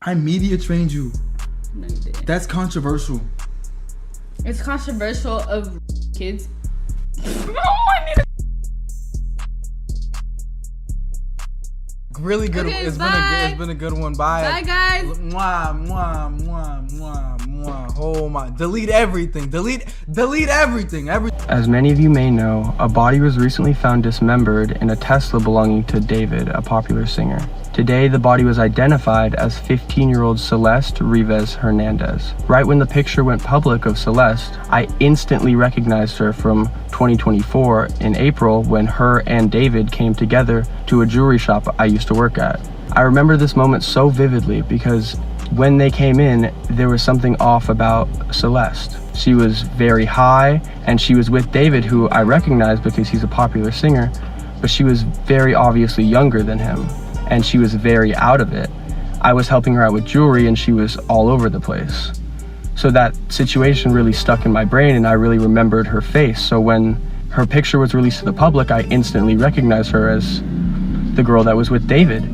I media trained you. No, you didn't. That's controversial. It's controversial of kids. Oh, I need to. Really good. Okay, It's been a good one. Bye. Bye, guys. Mwah, mwah, mwah, mwah, mwah. Oh my. Delete everything. Delete everything. As many of you may know, a body was recently found dismembered in a Tesla belonging to David, a popular singer. Today, the body was identified as 15-year-old Celeste Rivas Hernandez. Right when the picture went public of Celeste, I instantly recognized her from 2024 in April when her and David came together to a jewelry shop I used to work at. I remember this moment so vividly because when they came in, there was something off about Celeste. She was very high and she was with David, who I recognized because he's a popular singer, but she was very obviously younger than him and she was very out of it. I was helping her out with jewelry and she was all over the place. So that situation really stuck in my brain and I really remembered her face. So when her picture was released to the public, I instantly recognized her as the girl that was with David.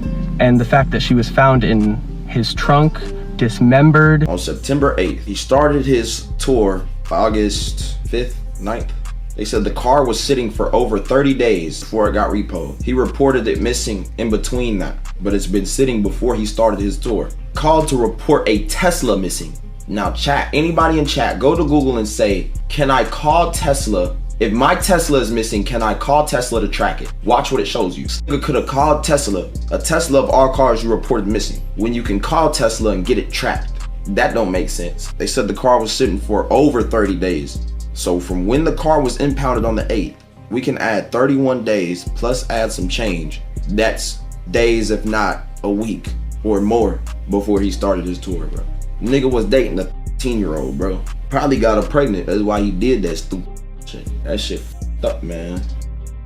And the fact that she was found in his trunk, dismembered. On September 8th, he started his tour August 5th, 9th. They said the car was sitting for over 30 days before it got repoed. He reported it missing in between that, but it's been sitting before he started his tour. Called to report a Tesla missing. Now chat, anybody in chat, go to Google and say, can I call Tesla? If my Tesla is missing, can I call Tesla to track it? Watch what it shows you. You could have called Tesla, a Tesla of all cars you reported missing, when you can call Tesla and get it tracked. That don't make sense. They said the car was sitting for over 30 days. So from when the car was impounded on the 8th, we can add 31 days plus add some change. That's days, if not a week or more, before he started his tour, bro. Nigga was dating a 13-year-old, bro. Probably got her pregnant. That's why he did that stupid shit. That shit f***ed up, man.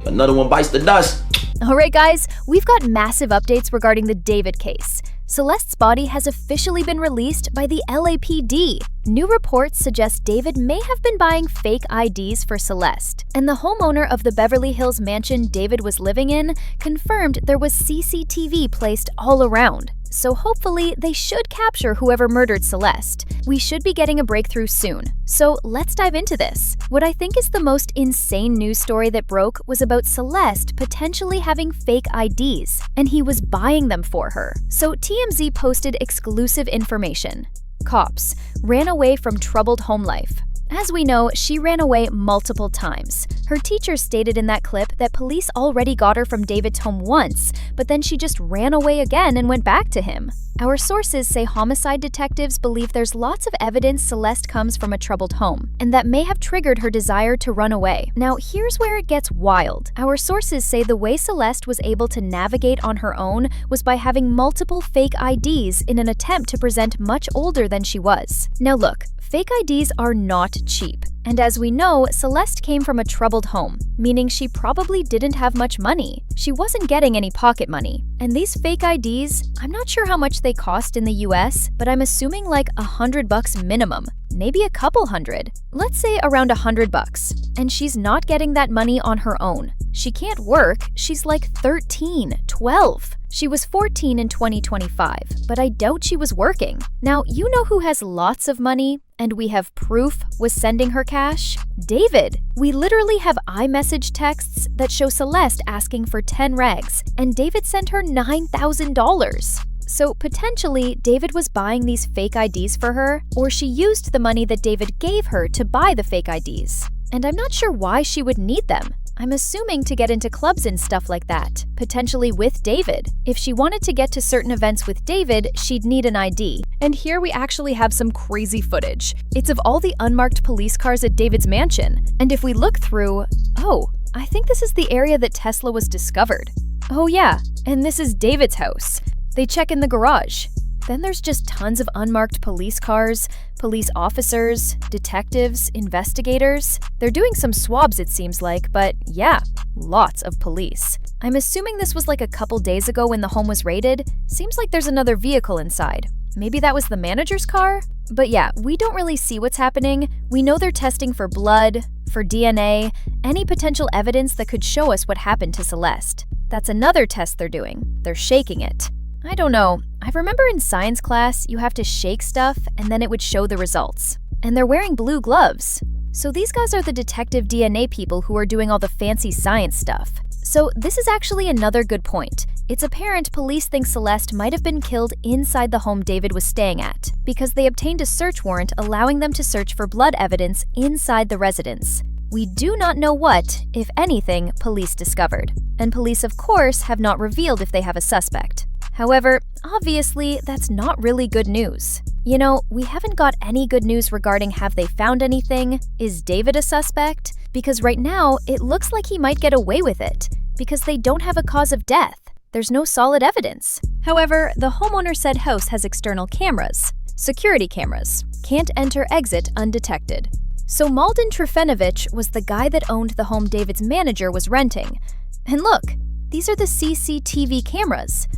Another one bites the dust. All right, guys, we've got massive updates regarding the David case. Celeste's body has officially been released by the LAPD. New reports suggest David may have been buying fake IDs for Celeste, and the homeowner of the Beverly Hills mansion David was living in confirmed there was CCTV placed all around. So hopefully they should capture whoever murdered Celeste. We should be getting a breakthrough soon. So let's dive into this. What I think is the most insane news story that broke was about Celeste potentially having fake IDs, and he was buying them for her. So TMZ posted exclusive information. Cops ran away from troubled home life. As we know, she ran away multiple times. Her teacher stated in that clip that police already got her from David's home once, but then she just ran away again and went back to him. Our sources say homicide detectives believe there's lots of evidence Celeste comes from a troubled home, and that may have triggered her desire to run away. Now, here's where it gets wild. Our sources say the way Celeste was able to navigate on her own was by having multiple fake IDs in an attempt to present much older than she was. Now look, fake IDs are not cheap. And as we know, Celeste came from a troubled home, meaning she probably didn't have much money. She wasn't getting any pocket money. And these fake IDs, I'm not sure how much they cost in the US, but I'm assuming like $100 minimum, maybe a couple hundred. Let's say around $100. And she's not getting that money on her own. She can't work, she's like 13, 12. She was 14 in 2025, but I doubt she was working. Now, you know who has lots of money, and we have proof was sending her cash? David. We literally have iMessage texts that show Celeste asking for 10 rags, and David sent her $9,000. So potentially, David was buying these fake IDs for her, or she used the money that David gave her to buy the fake IDs. And I'm not sure why she would need them. I'm assuming to get into clubs and stuff like that, potentially with David. If she wanted to get to certain events with David, she'd need an ID. And here we actually have some crazy footage. It's of all the unmarked police cars at David's mansion. And if we look through, oh, I think this is the area that Tesla was discovered. Oh yeah, and this is David's house. They check in the garage. Then there's just tons of unmarked police cars, police officers, detectives, investigators. They're doing some swabs, it seems like, but yeah, lots of police. I'm assuming this was like a couple days ago when the home was raided. Seems like there's another vehicle inside. Maybe that was the manager's car? But yeah, we don't really see what's happening. We know they're testing for blood, for DNA, any potential evidence that could show us what happened to Celeste. That's another test they're doing. They're shaking it. I don't know. I remember in science class, you have to shake stuff and then it would show the results. And they're wearing blue gloves. So these guys are the detective DNA people who are doing all the fancy science stuff. So this is actually another good point. It's apparent police think Celeste might have been killed inside the home David was staying at, because they obtained a search warrant allowing them to search for blood evidence inside the residence. We do not know what, if anything, police discovered. And police, of course, have not revealed if they have a suspect. However, obviously, that's not really good news. You know, we haven't got any good news regarding have they found anything? Is David a suspect? Because right now, it looks like he might get away with it, because they don't have a cause of death. There's no solid evidence. However, the homeowner said house has external cameras. Security cameras. Can't enter exit undetected. So Malden Trifenovich was the guy that owned the home David's manager was renting. And look, these are the CCTV cameras.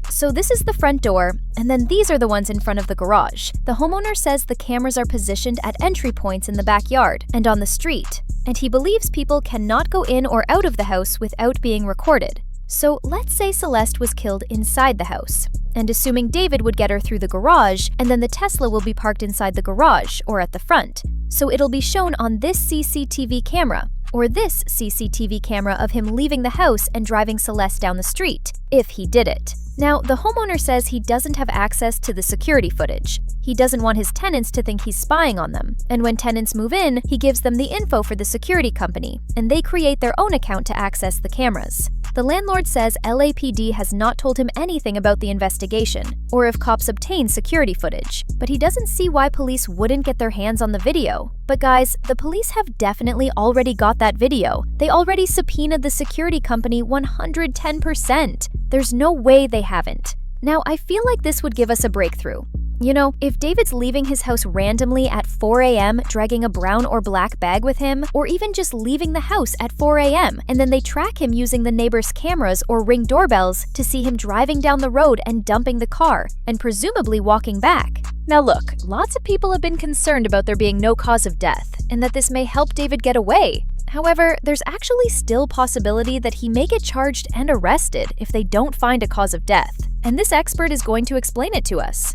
So this is the front door, and then these are the ones in front of the garage. The homeowner says the cameras are positioned at entry points in the backyard and on the street, and he believes people cannot go in or out of the house without being recorded. So let's say Celeste was killed inside the house, and assuming David would get her through the garage, and then the Tesla will be parked inside the garage or at the front. So it'll be shown on this CCTV camera, or this CCTV camera of him leaving the house and driving Celeste down the street, if he did it. Now, the homeowner says he doesn't have access to the security footage. He doesn't want his tenants to think he's spying on them, and when tenants move in, he gives them the info for the security company, and they create their own account to access the cameras. The landlord says LAPD has not told him anything about the investigation, or if cops obtain security footage, but he doesn't see why police wouldn't get their hands on the video. But guys, the police have definitely already got that video. They already subpoenaed the security company 110%. There's no way they haven't. Now, I feel like this would give us a breakthrough. You know, if David's leaving his house randomly at 4 a.m., dragging a brown or black bag with him, or even just leaving the house at 4 a.m., and then they track him using the neighbor's cameras or Ring doorbells to see him driving down the road and dumping the car, and presumably walking back. Now look, lots of people have been concerned about there being no cause of death, and that this may help David get away. However, there's actually still possibility that he may get charged and arrested if they don't find a cause of death, and this expert is going to explain it to us.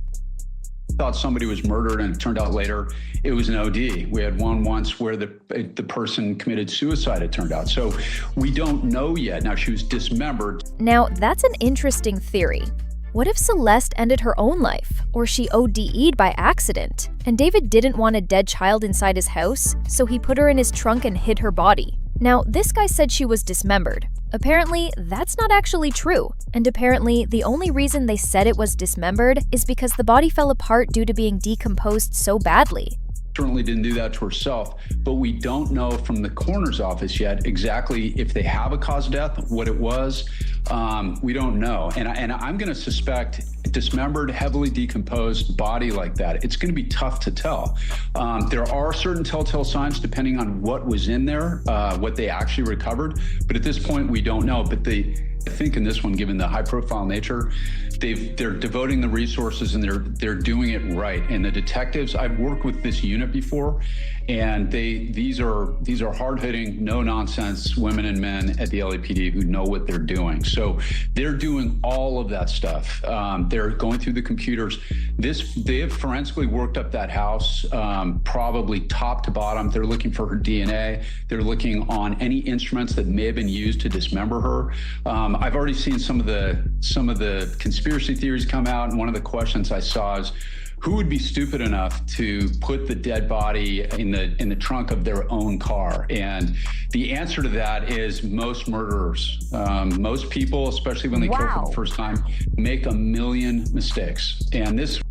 Thought somebody was murdered, and it turned out later it was an OD. We had one once where the person committed suicide, it turned out. So we don't know yet. Now, she was dismembered. Now, that's an interesting theory. What if Celeste ended her own life, or she OD'd by accident, and David didn't want a dead child inside his house, so he put her in his trunk and hid her body? Now, this guy said she was dismembered. Apparently, that's not actually true, and apparently the only reason they said it was dismembered is because the body fell apart due to being decomposed so badly. Certainly didn't do that to herself, but we don't know from the coroner's office yet exactly if they have a cause of death, what it was. We don't know, and I'm going to suspect dismembered, heavily decomposed body like that, it's going to be tough to tell. There are certain telltale signs depending on what was in there, what they actually recovered, but at this point we don't know. But I think in this one, given the high-profile nature, they're devoting the resources and they're doing it right. And the detectives, I've worked with this unit before, and these are hard-hitting, no-nonsense women and men at the LAPD who know what they're doing. So they're doing all of that stuff. They're going through the computers. They have forensically worked up that house, probably top to bottom. They're looking for her DNA. They're looking on any instruments that may have been used to dismember her. I've already seen some of the conspiracy theories come out, and one of the questions I saw is, who would be stupid enough to put the dead body in the trunk of their own car? And the answer to that is most murderers. Most people, especially when they kill for the first time, make a million mistakes.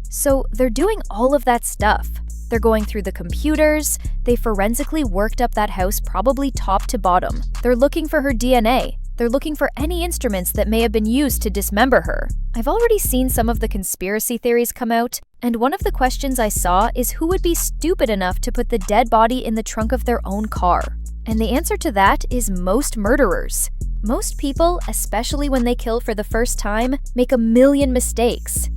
So they're doing all of that stuff. They're going through the computers. They forensically worked up that house probably top to bottom. They're looking for her DNA. They're looking for any instruments that may have been used to dismember her. I've already seen some of the conspiracy theories come out, and one of the questions I saw is who would be stupid enough to put the dead body in the trunk of their own car? And the answer to that is most murderers. Most people, especially when they kill for the first time, make a million mistakes.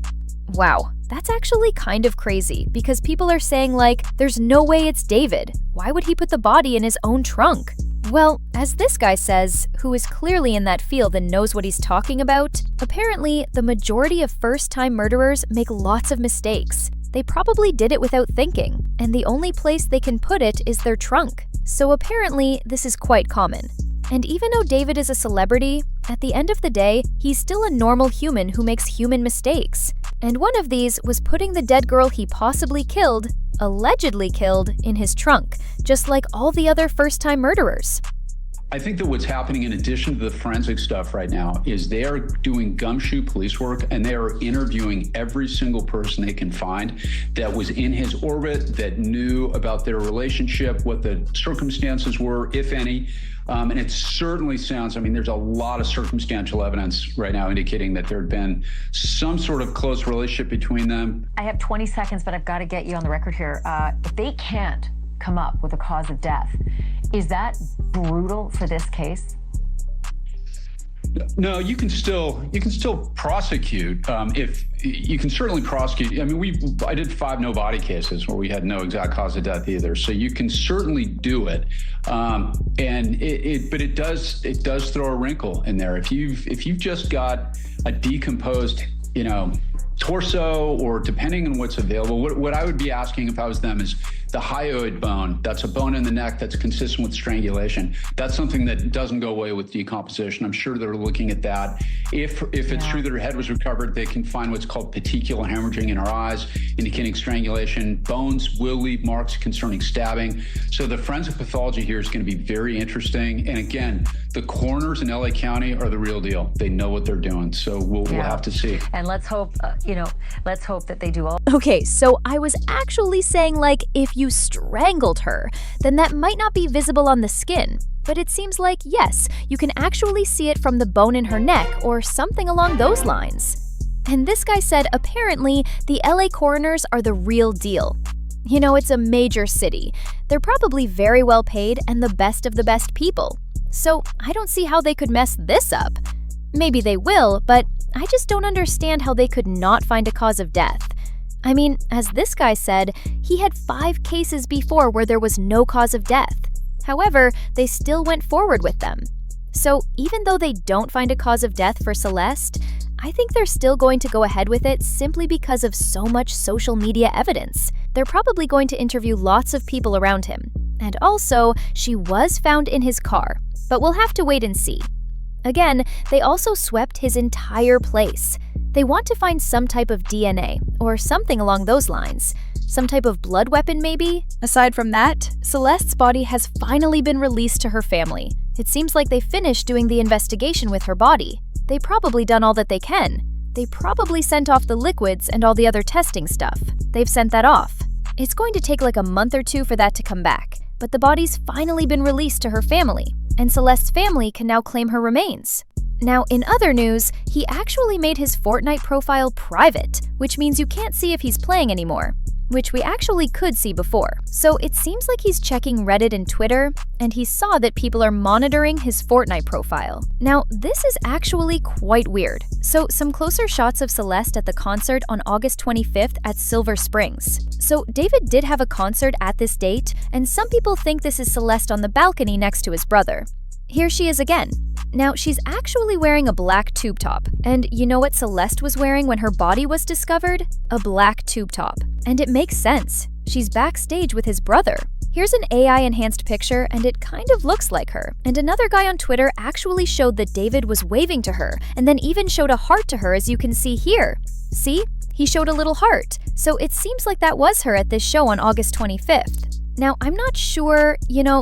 Wow, that's actually kind of crazy, because people are saying like, there's no way it's David. Why would he put the body in his own trunk? Well, as this guy says, who is clearly in that field and knows what he's talking about, apparently the majority of first-time murderers make lots of mistakes. They probably did it without thinking, and the only place they can put it is their trunk. So apparently, this is quite common. And even though David is a celebrity, at the end of the day, he's still a normal human who makes human mistakes. And one of these was putting the dead girl he possibly killed, allegedly killed, in his trunk, just like all the other first-time murderers. I think that what's happening in addition to the forensic stuff right now is they are doing gumshoe police work, and they are interviewing every single person they can find that was in his orbit, that knew about their relationship, what the circumstances were, if any. And it certainly sounds, I mean, there's a lot of circumstantial evidence right now indicating that there had been some sort of close relationship between them. I have 20 seconds, but I've got to get you on the record here. If they can't come up with a cause of death, is that brutal for this case? No, you can still prosecute. If you can certainly prosecute. I mean, I did 5 no body cases where we had no exact cause of death either. So you can certainly do it. But it does throw a wrinkle in there. If you've just got a decomposed, torso, or depending on what's available, what I would be asking if I was them is the hyoid bone. That's a bone in the neck that's consistent with strangulation. That's something that doesn't go away with decomposition. I'm sure they're looking at that. If it's true that her head was recovered, they can find what's called petechial hemorrhaging in her eyes, indicating strangulation. Bones will leave marks concerning stabbing. So the forensic pathology here is going to be very interesting. And again, the coroners in LA County are the real deal. They know what they're doing. So we'll have to see. And let's hope, let's hope that they do all. Okay, so I was actually saying, like, if you strangled her, then that might not be visible on the skin. But it seems like, yes, you can actually see it from the bone in her neck or something along those lines. And this guy said apparently the LA coroners are the real deal. It's a major city. They're probably very well paid and the best people. So I don't see how they could mess this up. Maybe they will, but I just don't understand how they could not find a cause of death. I mean, as this guy said, he had 5 cases before where there was no cause of death. However, they still went forward with them. So even though they don't find a cause of death for Celeste, I think they're still going to go ahead with it simply because of so much social media evidence. They're probably going to interview lots of people around him. And also, she was found in his car, but we'll have to wait and see. Again, they also swept his entire place. They want to find some type of DNA, or something along those lines. Some type of blood weapon, maybe? Aside from that, Celeste's body has finally been released to her family. It seems like they finished doing the investigation with her body. They probably done all that they can. They probably sent off the liquids and all the other testing stuff. They've sent that off. It's going to take like a month or 2 for that to come back, but the body's finally been released to her family, and Celeste's family can now claim her remains. Now, in other news, he actually made his Fortnite profile private, which means you can't see if he's playing anymore, which we actually could see before. So it seems like he's checking Reddit and Twitter, and he saw that people are monitoring his Fortnite profile. Now, this is actually quite weird. So some closer shots of Celeste at the concert on August 25th at Silver Springs. So David did have a concert at this date, and some people think this is Celeste on the balcony next to his brother. Here she is again. Now, she's actually wearing a black tube top. And you know what Celeste was wearing when her body was discovered? A black tube top. And it makes sense. She's backstage with his brother. Here's an AI-enhanced picture, and it kind of looks like her. And another guy on Twitter actually showed that David was waving to her, and then even showed a heart to her, as you can see here. See? He showed a little heart. So it seems like that was her at this show on August 25th. Now, I'm not sure,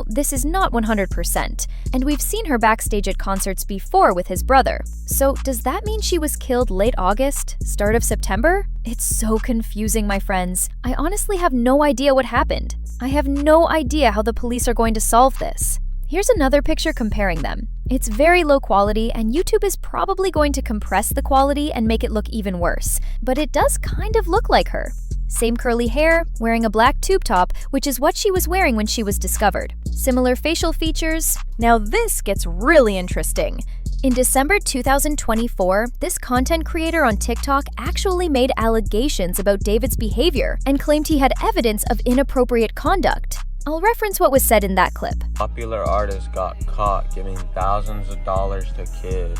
this is not 100%, and we've seen her backstage at concerts before with his brother. So does that mean she was killed late August, start of September? It's so confusing, my friends. I honestly have no idea what happened. I have no idea how the police are going to solve this. Here's another picture comparing them. It's very low quality, and YouTube is probably going to compress the quality and make it look even worse, but it does kind of look like her. Same curly hair, wearing a black tube top, which is what she was wearing when she was discovered. Similar facial features. Now this gets really interesting. In December 2024, this content creator on TikTok actually made allegations about David's behavior and claimed he had evidence of inappropriate conduct. I'll reference what was said in that clip. Popular artist got caught giving thousands of dollars to kids.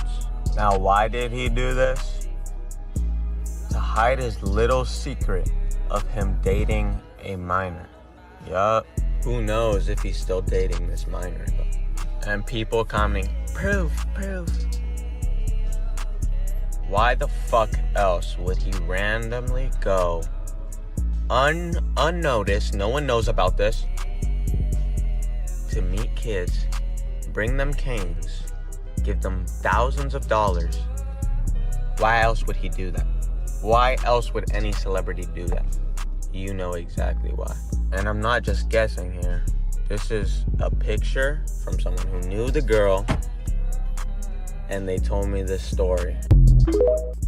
Now, why did he do this? To hide his little secret of him dating a minor. Yup. Who knows if he's still dating this minor though. And people commenting, proof. Why the fuck else would he randomly go unnoticed, no one knows about this, to meet kids, bring them canes, give them thousands of dollars? Why else would he do that? Why else would any celebrity do that? You know exactly why. And I'm not just guessing here. This is a picture from someone who knew the girl, and they told me this story.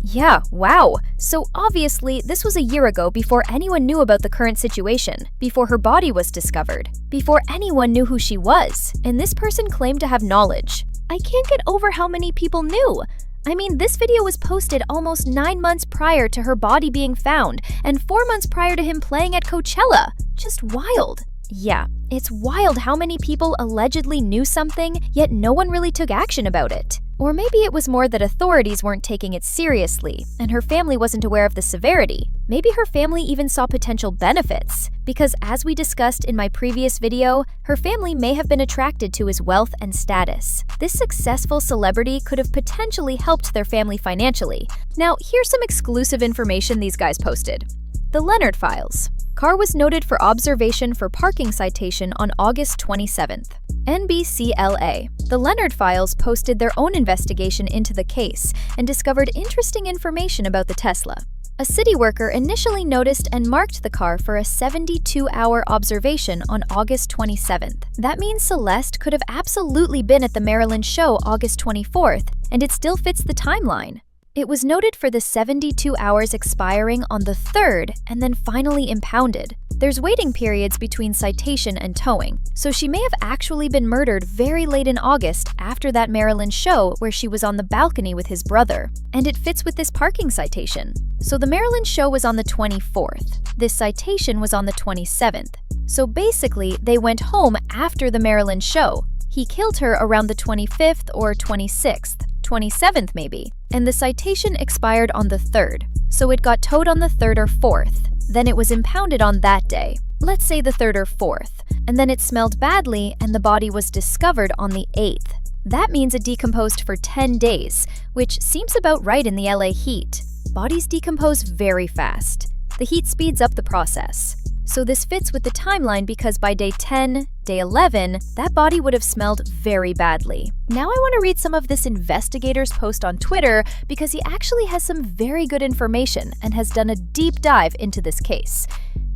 Yeah, wow. So obviously, this was a year ago before anyone knew about the current situation, before her body was discovered, before anyone knew who she was, and this person claimed to have knowledge. I can't get over how many people knew. I mean, this video was posted almost 9 months prior to her body being found, and 4 months prior to him playing at Coachella. Just wild. Yeah, it's wild how many people allegedly knew something, yet no one really took action about it. Or maybe it was more that authorities weren't taking it seriously, and her family wasn't aware of the severity. Maybe her family even saw potential benefits, because as we discussed in my previous video, her family may have been attracted to his wealth and status. This successful celebrity could have potentially helped their family financially. Now, here's some exclusive information these guys posted. The Leonard Files. Car was noted for observation for parking citation on August 27th. NBCLA. The Leonard Files posted their own investigation into the case and discovered interesting information about the Tesla. A city worker initially noticed and marked the car for a 72-hour observation on August 27th. That means Celeste could have absolutely been at the Maryland show August 24th, and it still fits the timeline. It was noted for the 72 hours expiring on the 3rd and then finally impounded. There's waiting periods between citation and towing, so she may have actually been murdered very late in August after that Maryland show where she was on the balcony with his brother. And it fits with this parking citation. So the Maryland show was on the 24th. This citation was on the 27th. So basically, they went home after the Maryland show. He killed her around the 25th or 26th. 27th maybe, and the citation expired on the 3rd, so it got towed on the 3rd or 4th. Then it was impounded on that day, let's say the 3rd or 4th, and then it smelled badly and the body was discovered on the 8th. That means it decomposed for 10 days, which seems about right in the LA heat. Bodies decompose very fast. The heat speeds up the process. So this fits with the timeline because by day 10, day 11, that body would have smelled very badly. Now I want to read some of this investigator's post on Twitter because he actually has some very good information and has done a deep dive into this case.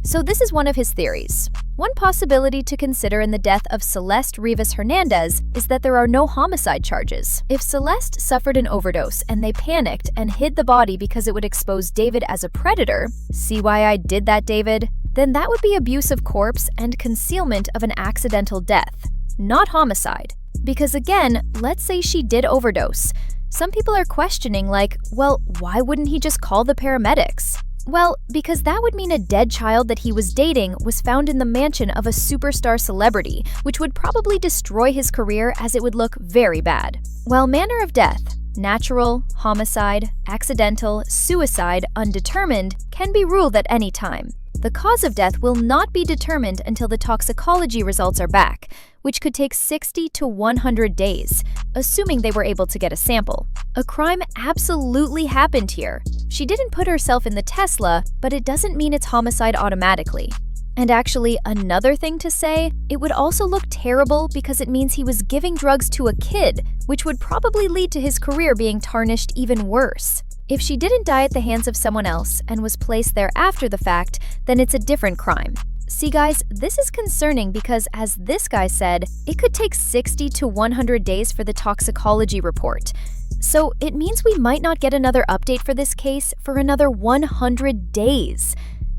So this is one of his theories. One possibility to consider in the death of Celeste Rivas Hernandez is that there are no homicide charges. If Celeste suffered an overdose and they panicked and hid the body because it would expose David as a predator, see why I did that, David? Then that would be abuse of corpse and concealment of an accidental death, not homicide. Because again, let's say she did overdose. Some people are questioning like, well, why wouldn't he just call the paramedics? Well, because that would mean a dead child that he was dating was found in the mansion of a superstar celebrity, which would probably destroy his career as it would look very bad. While manner of death, natural, homicide, accidental, suicide, undetermined, can be ruled at any time. The cause of death will not be determined until the toxicology results are back, which could take 60 to 100 days, assuming they were able to get a sample. A crime absolutely happened here. She didn't put herself in the Tesla, but it doesn't mean it's homicide automatically. And actually, another thing to say, it would also look terrible because it means he was giving drugs to a kid, which would probably lead to his career being tarnished even worse. If she didn't die at the hands of someone else and was placed there after the fact, then it's a different crime. See guys, this is concerning because as this guy said, it could take 60 to 100 days for the toxicology report. So it means we might not get another update for this case for another 100 days.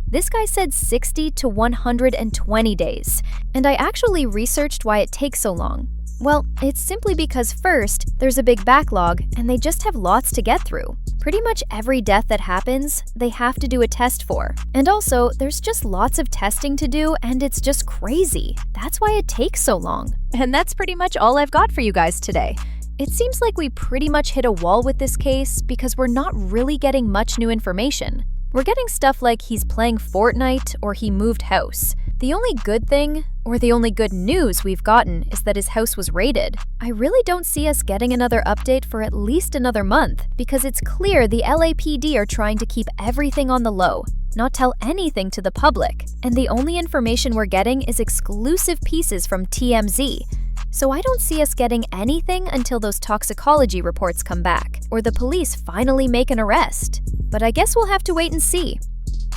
This guy said 60 to 120 days, and I actually researched why it takes so long. Well, it's simply because first, there's a big backlog and they just have lots to get through. Pretty much every death that happens, they have to do a test for. And also, there's just lots of testing to do and it's just crazy. That's why it takes so long. And that's pretty much all I've got for you guys today. It seems like we pretty much hit a wall with this case because we're not really getting much new information. We're getting stuff like he's playing Fortnite or he moved house. The only good thing, or the only good news we've gotten is that his house was raided. I really don't see us getting another update for at least another month because it's clear the LAPD are trying to keep everything on the low, not tell anything to the public, and the only information we're getting is exclusive pieces from TMZ. So I don't see us getting anything until those toxicology reports come back, or the police finally make an arrest. But I guess we'll have to wait and see.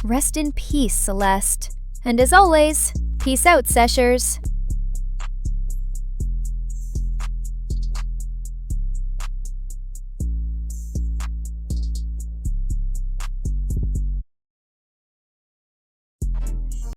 Rest in peace, Celeste. And as always, peace out, Seshers.